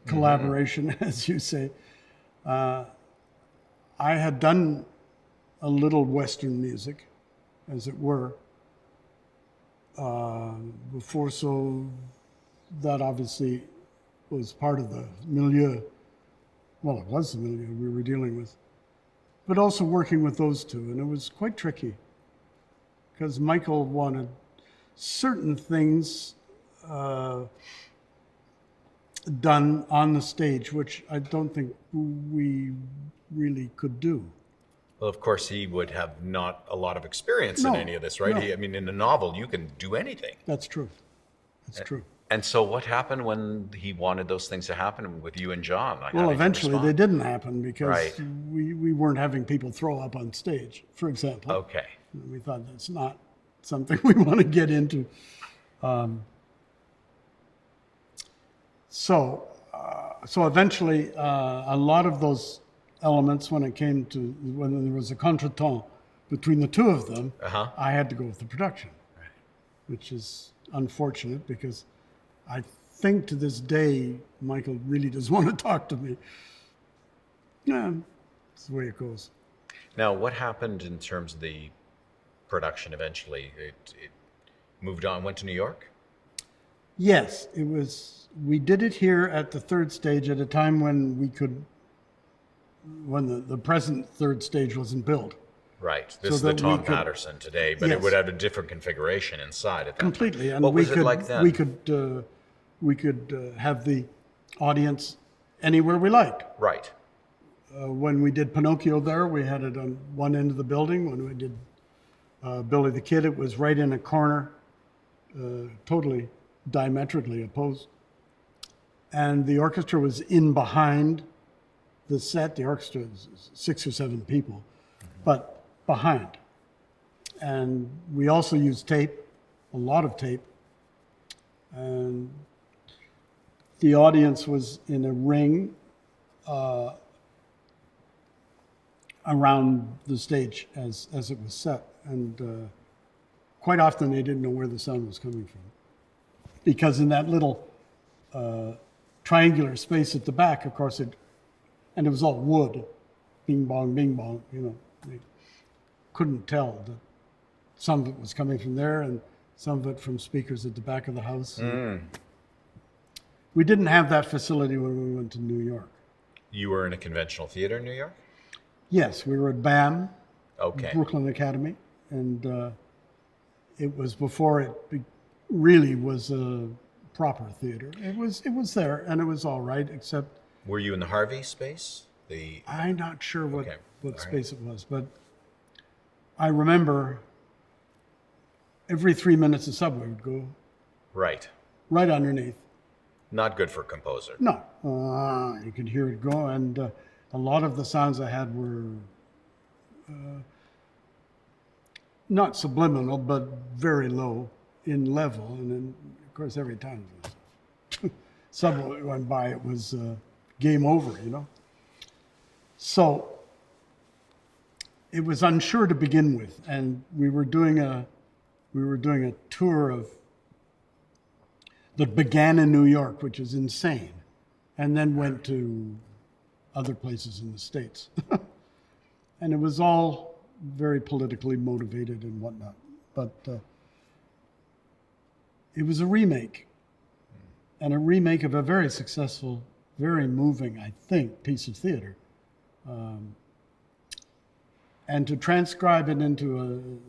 collaboration, as you say. I had done a little Western music, as it were, before, so that obviously was part of the milieu. Well, it was the milieu we were dealing with, but also working with those two, and it was quite tricky because Michael wanted certain things done on the stage, which I don't think we really could do. Well, of course, he would have not a lot of experience in No, any of this, right? no. I mean, in a novel, you can do anything. That's true. That's true. And so what happened when he wanted those things to happen with you and John? Like, how Well, did you eventually they respond? didn't happen because Right. we weren't having people throw up on stage, for example. Okay. We thought that's not something we want to get into. So eventually, a lot of those elements, when there was a contretemps between the two of them, I had to go with the production, which is unfortunate because I think to this day, Michael really does want to talk to me. Yeah, it's the way it goes. Now, what happened in terms of the production eventually? It moved on, went to New York? Yes, it was. We did it here at the third stage at a time when the present third stage wasn't built. Right. This So is the that we Tom could- Patterson today, but it Yes. would have a different configuration inside at that Completely, time. and What we was could it like then? we could have the audience anywhere we liked. Right. When we did Pinocchio there, we had it on one end of the building. When we did Billy the Kid, it was right in a corner, totally diametrically opposed. And the orchestra was in behind the set. The orchestra is 6 or 7 people, but behind. And we also used tape, a lot of tape. And the audience was in a ring around the stage as it was set. And quite often they didn't know where the sound was coming from. Because in that little triangular space at the back, of course, and it was all wood, bing bong, they couldn't tell that some of it was coming from there and some of it from speakers at the back of the house. We didn't have that facility when we went to New York. You were in a conventional theater in New York? Yes, we were at BAM, Okay. Brooklyn Academy, and it was before really was a proper theater. It was there, and it was all right, except Were you in the Harvey space? I'm not sure what Okay. All space it was, but I remember every 3 minutes a subway would go Right. right underneath. Not good for a composer. No, you could hear it go, and a lot of the sounds I had were not subliminal, but very low in level. And then, of course, every time the subway went by, it was game over, you know. So it was unsure to begin with, and we were doing a tour that began in New York, which is insane, and then went to other places in the States. And it was all very politically motivated and whatnot. But it was a remake, and a remake of a very successful, very moving, I think, piece of theater. And to transcribe it into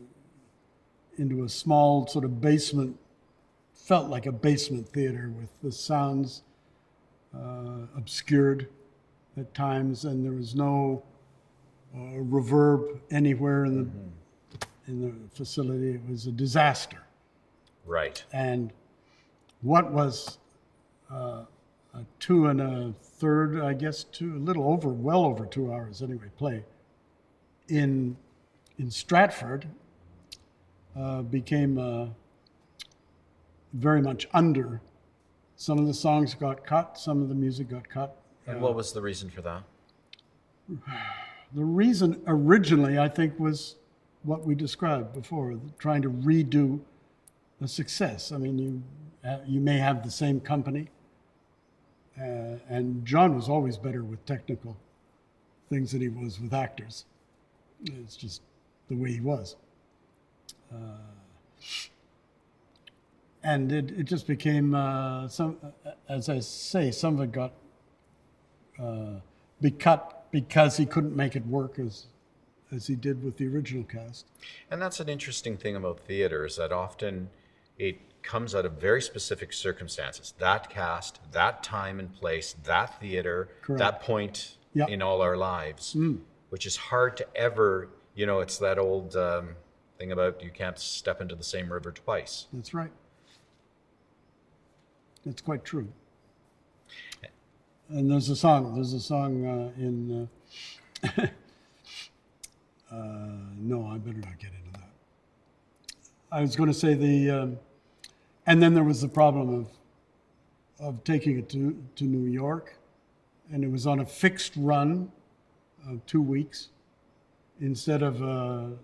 a small sort of basement, felt like a basement theater with the sounds obscured at times, and there was no reverb anywhere in the facility. It was a disaster. Right. And what was a 2 1/3, I guess, well over 2 hours anyway, play in Stratford became very much under. Some of the songs got cut, some of the music got cut. And what was the reason for that? The reason originally, I think, was what we described before, trying to redo a success. I mean, you may have the same company, and John was always better with technical things than he was with actors. It's just the way he was. And it just became, as I say, some of it got be cut because he couldn't make it work as he did with the original cast. And that's an interesting thing about theater, is that often it comes out of very specific circumstances. That cast, that time and place, that theater, Correct. that point in all our lives, which is hard to ever, it's that old thing about you can't step into the same river twice. That's right. That's quite true. And there's a song in no, I better not get into that. I was going to say and then there was the problem of taking it to New York, and it was on a fixed run of 2 weeks instead of the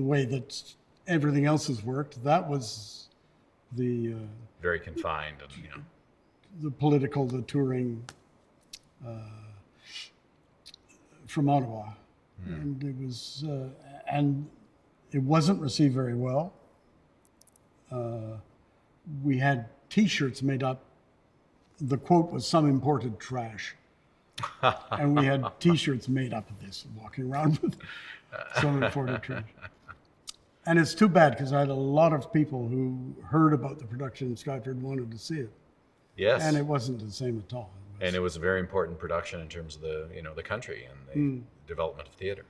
way that everything else has worked. That was the Very confined, and the touring from Ottawa, and it was and it wasn't received very well. We had T-shirts made up. The quote was "some imported trash," and we had T-shirts made up of this, walking around with some imported trash. And it's too bad, because I had a lot of people who heard about the production in Stratford and wanted to see it. yes. And it wasn't the same at all. And it was a very important production in terms of the country and the development of theater.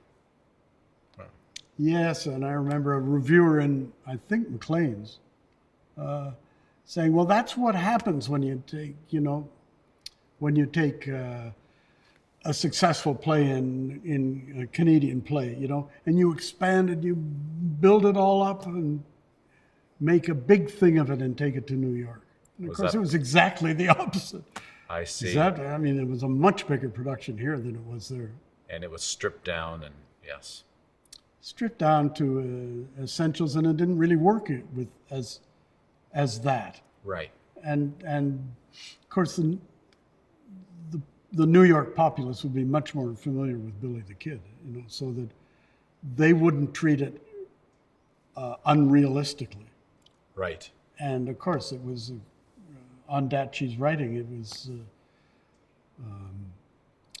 Yes, and I remember a reviewer in, I think, Maclean's, saying, well, that's what happens when you take a successful play in a Canadian play, and you expand it, you build it all up and make a big thing of it and take it to New York. And of course, it was exactly the opposite. I see. It was a much bigger production here than it was there. And it was stripped down, and yes. Stripped down to essentials, and it didn't really work as that. Right. And of course, the New York populace would be much more familiar with Billy the Kid, so that they wouldn't treat it unrealistically. Right. And of course, it was on Daci's writing. It was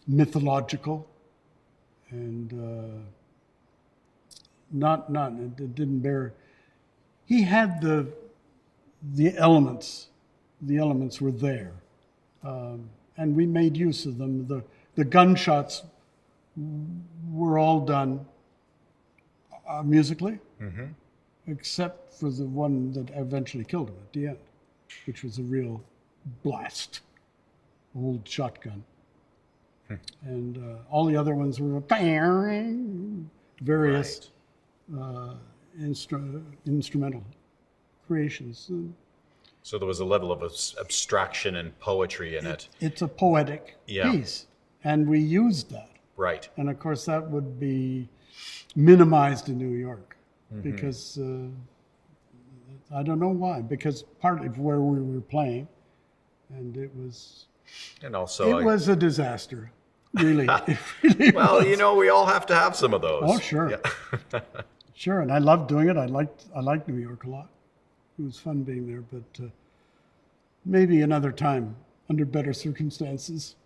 mythological, and it didn't bear. He had the elements. The elements were there, and we made use of them. The gunshots were all done musically, except for the one that eventually killed him at the end, which was a real blast, old shotgun. And all the other ones were various instrumental creations. So there was a level of abstraction and poetry in it. It's a poetic piece, and we used that. Right. And of course, that would be minimized in New York because I don't know why. Because partly of where we were playing, and it was. And also, it was a disaster, really. It really well, was. you know, we all have to have some of those. Oh, sure. Yeah. Sure, and I loved doing it. I liked New York a lot. It was fun being there, but maybe another time under better circumstances.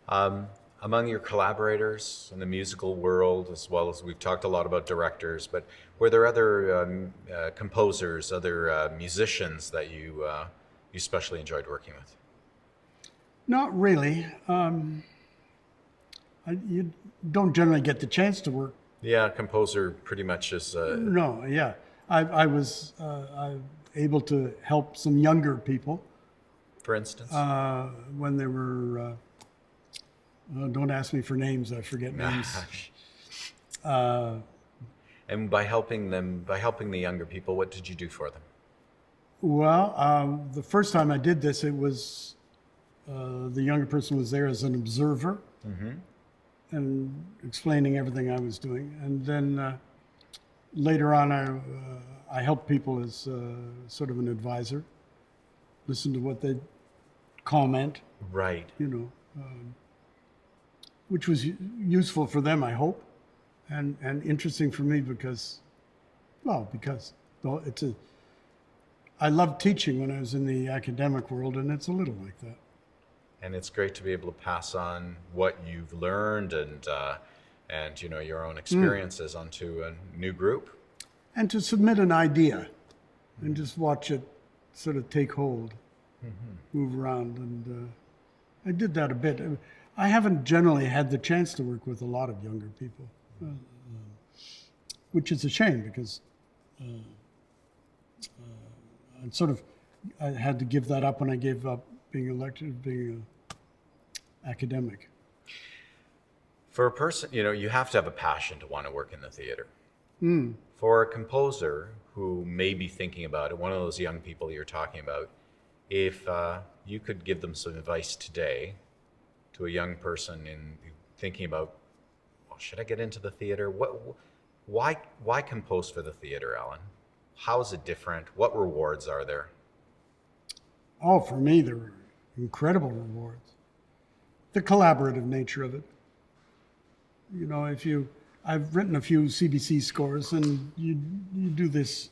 Among your collaborators in the musical world, as well as we've talked a lot about directors, but were there other composers, other musicians that you especially enjoyed working with? Not really. You don't generally get the chance to work. Yeah, composer pretty much is. No, yeah. I was able to help some younger people. For instance? When they were, don't ask me for names, I forget names. And by helping the younger people, what did you do for them? Well, the first time I did this, it was the younger person was there as an observer and explaining everything I was doing. And then later on, I helped people as sort of an advisor, listen to what they comment. Right. You know, which was useful for them, I hope, and interesting for me because I loved teaching when I was in the academic world, and it's a little like that. And it's great to be able to pass on what you've learned and you know, your own experiences onto a new group. And to submit an idea and just watch it sort of take hold, move around. And I did that a bit. I haven't generally had the chance to work with a lot of younger people, which is a shame because I had to give that up when I gave up being elected, being an academic. For a person, you know, you have to have a passion to want to work in the theater. For a composer who may be thinking about it, one of those young people you're talking about, if you could give them some advice today to a young person in thinking about, well, should I get into the theater? Why compose for the theater, Alan? How is it different? What rewards are there? Oh, for me, there were incredible rewards. The collaborative nature of it. You know, I've written a few CBC scores, and you do this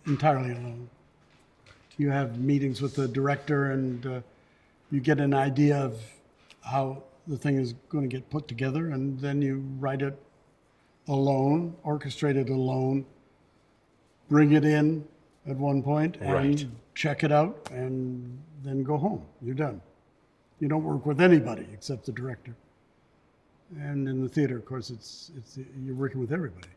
entirely alone. You have meetings with the director, and you get an idea of how the thing is going to get put together, and then you write it alone, orchestrate it alone, bring it in at one point, and check it out, and then go home. You're done. You don't work with anybody except the director. And in the theater, of course, it's you're working with everybody.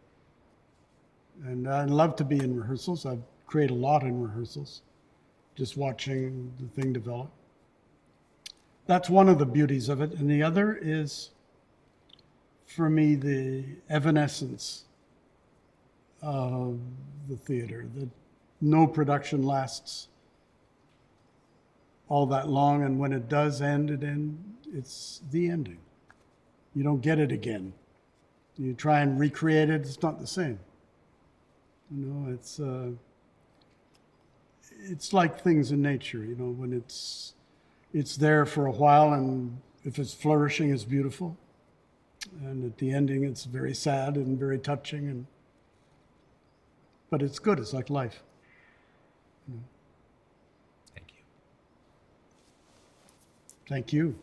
And I love to be in rehearsals. I create a lot in rehearsals, just watching the thing develop. That's one of the beauties of it. And the other is, for me, the evanescence of the theater, that no production lasts all that long, and when it does end, it's the ending. You don't get it again. You try and recreate it, it's not the same. You know, it's like things in nature, you know, when it's there for a while, and if it's flourishing, it's beautiful. And at the ending, it's very sad and very touching. And but it's good. It's like life. Thank you. Thank you.